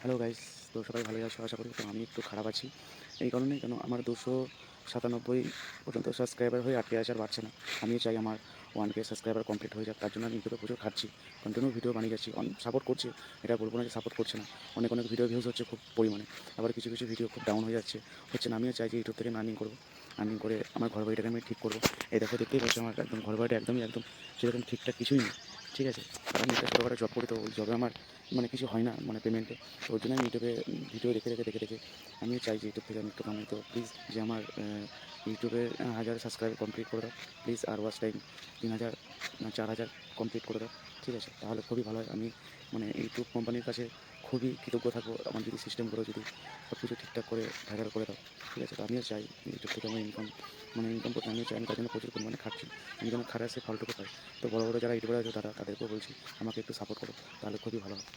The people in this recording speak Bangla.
হ্যালো গাইস, তো সবাই ভালোই আছো আশা করি। তো আমি একটু খারাপ আছি এই কারণে, কেন আমার 297 পর্যন্ত সাবস্ক্রাইবার হয়ে আটকে আছে, আর বাড়ছে না। আমিও চাই আমার 1K সাবস্ক্রাইবার কমপ্লিট হয়ে যাক। তার জন্য আমি ইউটিউবে প্রচুর খাটছি, কন্টিনিউ ভিডিও বানিয়ে যাচ্ছি। সাপোর্ট করছে, এটা বলবো না যে সাপোর্ট করছে না। অনেক অনেক ভিডিও ভিউজ হচ্ছে খুব পরিমাণে, আবার কিছু কিছু ভিডিও খুব ডাউন হয়ে হচ্ছে না। আমিও চাই যে ইউটিউব থেকে আর্নিং করবো, আর্নিং করে আমার ঘর বাড়িটাকে আমি ঠিক করবো। এই দেখো, দেখতেই পাচ্ছি আমার একদম ঘর বাড়িটা একদম সেরকম ঠিকঠাক কিছুই নেই। ঠিক আছে, আমি একটা ছোটোখাটো জব করি, তো ওই জবে আমার কিছু হয় না পেমেন্টে। তো ওই জন্য আমি ইউটিউবে ভিডিও দেখে আমি চাই যে ইউটিউব থেকে আমি একটু কামাই। তো প্লিজ যে আমার ইউটিউবে 1000 সাবস্ক্রাইব কমপ্লিট করে দাও প্লিজ, আর ওয়াচ টাইম 3000 না 4000 কমপ্লিট করে দাও। ঠিক আছে, তাহলে খুবই ভালো হয়। আমি ইউটিউব কোম্পানির কাছে খুবই কৃতজ্ঞ থাকবো, আমার যদি সিস্টেমগুলো যদি সব কিছু ঠিকঠাক করে ভাইরাল করে দাও। ঠিক আছে, তো আমিও চাই ইউটিউব থেকে আমার ইনকাম করতে। আমিও চাই, আমি তার জন্য প্রচুর পরিমাণে খাটছি। আমি যেন খারাপ সে ফলটুকু পাই। তো বড় বড় যারা ইউটিউবার আছে তাদেরকেও বলছি আমাকে একটু সাপোর্ট করো, তাহলে খুবই ভালো হয়।